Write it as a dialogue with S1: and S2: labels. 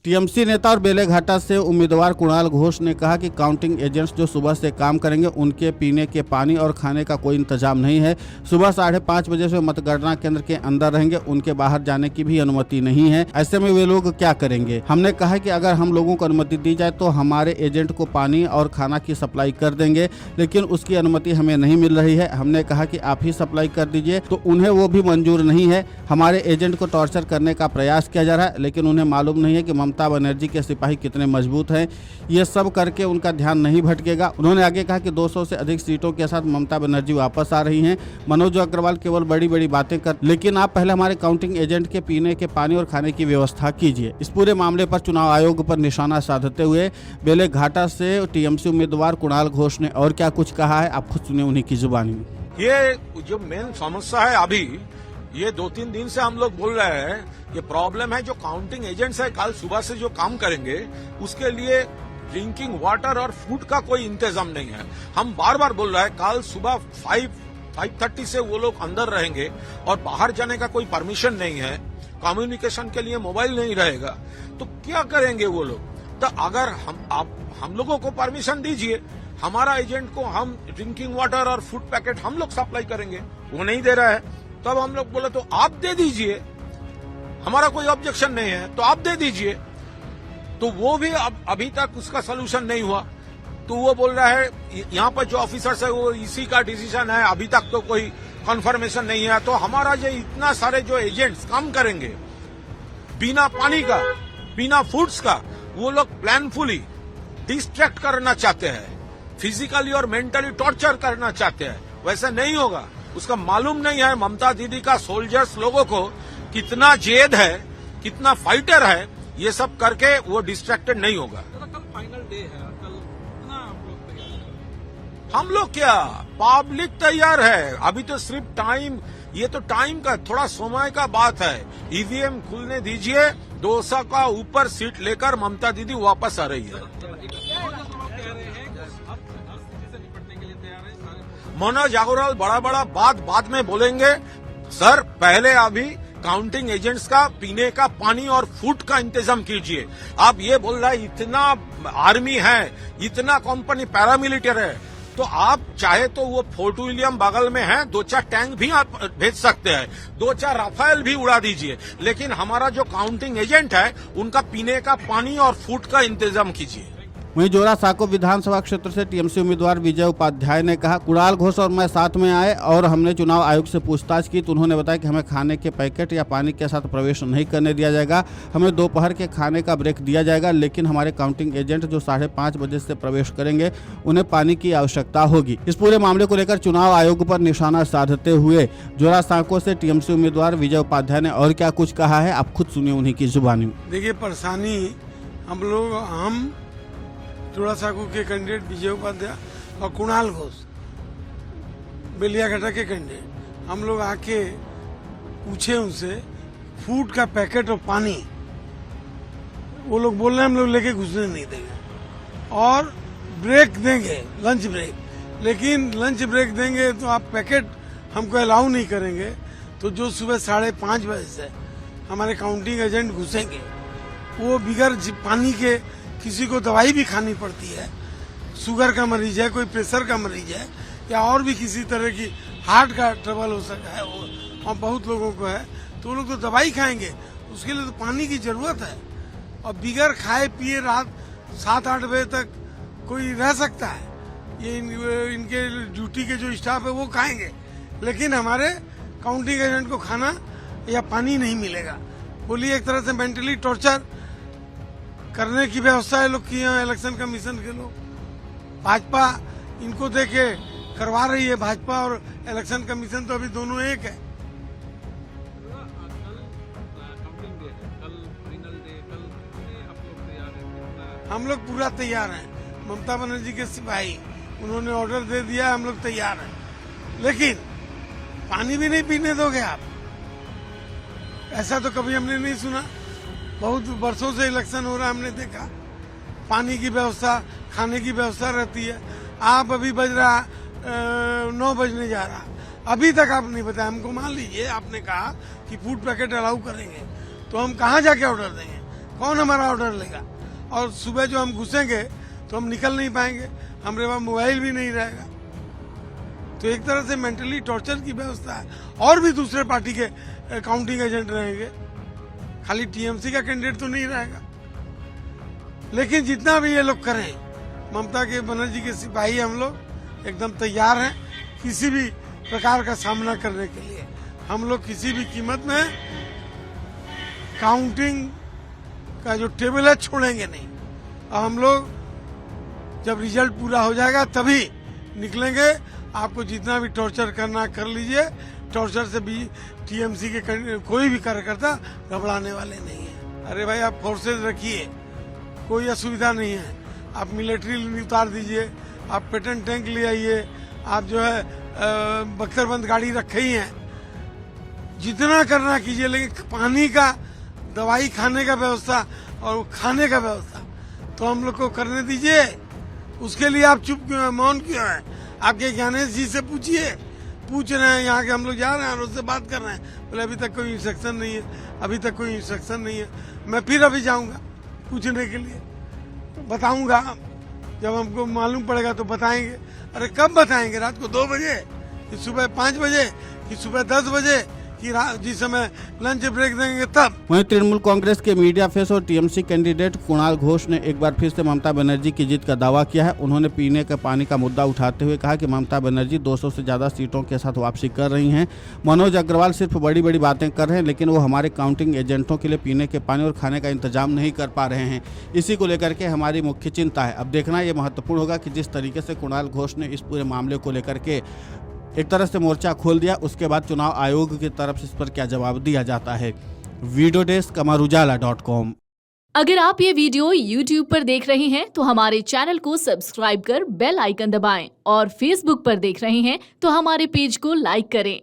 S1: TMC नेता और बेलेघाटा से उम्मीदवार कुणाल घोष ने कहा कि काउंटिंग एजेंट्स जो सुबह से काम करेंगे उनके पीने के पानी और खाने का कोई इंतजाम नहीं है। सुबह 5:30 बजे से मतगणना केंद्र के अंदर रहेंगे, उनके बाहर जाने की भी अनुमति नहीं है। ऐसे में वे लोग क्या करेंगे? हमने कहा कि अगर हम लोगों को अनुमति दी जाए तो हमारे एजेंट को पानी और खाना की सप्लाई कर देंगे, लेकिन उसकी अनुमति हमें नहीं मिल रही है। हमने कहा कि आप ही सप्लाई कर दीजिए, तो उन्हें वो भी मंजूर नहीं है। हमारे एजेंट को टॉर्चर करने का प्रयास किया जा रहा है, लेकिन उन्हें मालूम नहीं है कि ममता बनर्जी के सिपाही कितने मजबूत हैं। ये सब करके उनका ध्यान नहीं भटकेगा। उन्होंने आगे कहा कि 200 से अधिक सीटों के साथ ममता बनर्जी वापस आ रही हैं। मनोज अग्रवाल केवल बड़ी बड़ी बातें कर, लेकिन आप पहले हमारे काउंटिंग एजेंट के पीने के पानी और खाने की व्यवस्था कीजिए। इस पूरे मामले पर चुनाव आयोग पर निशाना साधते हुए बेलेघाटा से टीएमसी उम्मीदवार कुणाल घोष ने और क्या कुछ कहा है, आप खुद सुनिए उन्हीं की जुबानी में।
S2: ये जो मेन समस्या है अभी, ये 2-3 दिन से हम लोग बोल रहे हैं, ये प्रॉब्लम है जो काउंटिंग एजेंट्स है कल सुबह से जो काम करेंगे उसके लिए ड्रिंकिंग वाटर और फूड का कोई इंतजाम नहीं है। हम बार बार बोल रहे हैं कल सुबह 5:30 से वो लोग अंदर रहेंगे और बाहर जाने का कोई परमिशन नहीं है। कम्युनिकेशन के लिए मोबाइल नहीं रहेगा, तो क्या करेंगे वो लोग? तो अगर हम लोगों को परमिशन दीजिए, हमारा एजेंट को हम ड्रिंकिंग वाटर और फूड पैकेट हम लोग सप्लाई करेंगे। वो नहीं दे रहा है, तब हम लोग बोले तो आप दे दीजिए, हमारा कोई ऑब्जेक्शन नहीं है, तो आप दे दीजिए। तो वो भी अभी तक उसका सोल्यूशन नहीं हुआ। तो वो बोल रहा है यहाँ पर जो ऑफिसर्स है वो इसी का डिसीजन है, अभी तक तो कोई कंफर्मेशन नहीं है। तो हमारा जो इतना सारे जो एजेंट्स काम करेंगे बिना पानी का, बिना फूड्स का, वो लोग प्लानफुली डिस्ट्रैक्ट करना चाहते हैं, फिजिकली और मेंटली टॉर्चर करना चाहते हैं। वैसा नहीं होगा। उसका मालूम नहीं है ममता दीदी का सोल्जर्स लोगों को कितना जेद है, कितना फाइटर है। ये सब करके वो डिस्ट्रैक्टेड नहीं होगा।
S3: कल फाइनल डे है, कल कितना आप लोग तैयार हैं?
S2: हम लोग क्या, पब्लिक तैयार है। अभी तो सिर्फ टाइम, ये तो टाइम का थोड़ा समय का बात है। ईवीएम खुलने दीजिए, 200 का ऊपर सीट लेकर ममता दीदी वापस आ रही है। मनोज अग्रवाल बड़ा बड़ा बात बाद में बोलेंगे। सर पहले अभी काउंटिंग एजेंट्स का पीने का पानी और फूड का इंतजाम कीजिए। आप ये बोल रहे हैं इतना आर्मी है, इतना कंपनी पैरामिलिटर है, तो आप चाहे तो वो फोर्ट विलियम बगल में है, 2-4 टैंक भी आप भेज सकते हैं, 2-4 राफेल भी उड़ा दीजिए, लेकिन हमारा जो काउंटिंग एजेंट है उनका पीने का पानी और फूड का इंतजाम कीजिए।
S1: वहीं जोरासांको विधानसभा क्षेत्र से टीएमसी उम्मीदवार विजय उपाध्याय ने कहा, कुणाल घोष और मैं साथ में आए और हमने चुनाव आयोग से पूछताछ की तो उन्होंने बताया कि हमें खाने के पैकेट या पानी के साथ प्रवेश नहीं करने दिया जाएगा। हमें दोपहर के खाने का ब्रेक दिया जाएगा, लेकिन हमारे काउंटिंग एजेंट जो 5:30 बजे से प्रवेश करेंगे उन्हें पानी की आवश्यकता होगी। इस पूरे मामले को लेकर चुनाव आयोग पर निशाना साधते हुए जोरासांको से टीएमसी उम्मीदवार विजय उपाध्याय ने और क्या कुछ कहा है, आप खुद सुनिए उन्हीं की जुबानी में।
S4: देखिए, परेशानी हम जोरासांको के कैंडिडेट विजय उपाध्याय और कुणाल घोष बेलियाघाटा के कैंडिडेट, हम लोग आके पूछे उनसे फूड का पैकेट और पानी, वो लोग बोल रहे हैं हम लोग लेके घुसने नहीं देंगे और ब्रेक देंगे, लंच ब्रेक, लेकिन लंच ब्रेक देंगे तो आप पैकेट हमको अलाउ नहीं करेंगे। तो जो सुबह 5:30 बजे से हमारे काउंटिंग एजेंट घुसेंगे, वो बिगर पानी के, किसी को दवाई भी खानी पड़ती है, शुगर का मरीज है, कोई प्रेशर का मरीज है, या और भी किसी तरह की हार्ट का ट्रबल हो सकता है, वो और बहुत लोगों को है, तो वो लोग तो दवाई खाएंगे, उसके लिए तो पानी की जरूरत है। और बिगर खाए पिए रात 7-8 बजे तक कोई रह सकता है? ये इनके ड्यूटी के जो स्टाफ है वो खाएंगे, लेकिन हमारे काउंटिंग एजेंट को खाना या पानी नहीं मिलेगा। बोलिए, एक तरह से मेंटली टॉर्चर करने की व्यवस्था है लोग की हैं। इलेक्शन कमीशन के लोग, भाजपा इनको देके करवा रही है। भाजपा और इलेक्शन कमीशन तो अभी दोनों एक है। हम लोग पूरा तैयार हैं। ममता बनर्जी के सिपाही, उन्होंने ऑर्डर दे दिया, हम लोग तैयार हैं, लेकिन पानी भी नहीं पीने दोगे आप? ऐसा तो कभी हमने नहीं सुना। बहुत वर्षों से इलेक्शन हो रहा है, हमने देखा पानी की व्यवस्था, खाने की व्यवस्था रहती है। आप अभी बज रहा 9 बजने जा रहा, अभी तक आप नहीं बताया हमको। मान लीजिए आपने कहा कि फूड पैकेट अलाउ करेंगे, तो हम कहाँ जाके ऑर्डर देंगे? कौन हमारा ऑर्डर लेगा? और सुबह जो हम घुसेंगे तो हम निकल नहीं पाएंगे, हमारे पास मोबाइल भी नहीं रहेगा। तो एक तरह से मेंटली टॉर्चर की व्यवस्था है। और भी दूसरे पार्टी के काउंटिंग एजेंट रहेंगे, खाली टीएमसी का कैंडिडेट तो नहीं रहेगा। लेकिन जितना भी ये लोग करें, ममता के बनर्जी के सिपाही हम लोग एकदम तैयार हैं किसी भी प्रकार का सामना करने के लिए। हम लोग किसी भी कीमत में काउंटिंग का जो टेबल है छोड़ेंगे नहीं। और हम लोग जब रिजल्ट पूरा हो जाएगा तभी निकलेंगे। आपको जितना भी टॉर्चर करना कर लीजिए, टॉर्चर से भी टीएमसी के कोई भी कार्यकर्ता घबराने वाले नहीं है। अरे भाई, आप फोर्सेज रखिए, कोई असुविधा नहीं है। आप मिलिट्री उतार दीजिए, आप पेटेंट टैंक ले आइए, आप जो है बख्तरबंद गाड़ी रखे ही हैं, जितना करना कीजिए। लेकिन पानी का, दवाई खाने का व्यवस्था और खाने का व्यवस्था तो हम लोग को करने दीजिए। उसके लिए आप चुप क्यों हैं, मौन क्यों हैं? आपके ज्ञानेश जी से पूछिए, पूछ रहे हैं यहाँ के, हम लोग जा रहे हैं और उससे बात कर रहे हैं, बोले अभी तक कोई इंस्ट्रक्शन नहीं है, अभी तक कोई इंस्ट्रक्शन नहीं है। मैं फिर अभी जाऊंगा पूछने के लिए, बताऊंगा जब हमको मालूम पड़ेगा तो बताएंगे। अरे कब बताएंगे? रात को 2 बजे कि सुबह 5 बजे कि सुबह 10 बजे कि जिस समय लंच ब्रेक देंगे तब?
S1: वहीं तृणमूल कांग्रेस के मीडिया फेस और टीएमसी कैंडिडेट कुणाल घोष ने एक बार फिर से ममता बनर्जी की जीत का दावा किया है। उन्होंने पीने के पानी का मुद्दा उठाते हुए कहा कि ममता बनर्जी 200 से ज्यादा सीटों के साथ वापसी कर रही हैं। मनोज अग्रवाल सिर्फ बड़ी बड़ी बातें कर रहे हैं, लेकिन वो हमारे काउंटिंग एजेंटों के लिए पीने के पानी और खाने का इंतजाम नहीं कर पा रहे हैं। इसी को लेकर के हमारी मुख्य चिंता है। अब देखना ये महत्वपूर्ण होगा कि जिस तरीके से कुणाल घोष ने इस पूरे मामले को लेकर के एक तरह से मोर्चा खोल दिया, उसके बाद चुनाव आयोग की तरफ से इस पर क्या जवाब दिया जाता है। Video desk amarujala.com।
S5: अगर आप ये वीडियो YouTube पर देख रहे हैं तो हमारे चैनल को सब्सक्राइब कर बेल आइकन दबाएं और Facebook पर देख रहे हैं तो हमारे पेज को लाइक करें।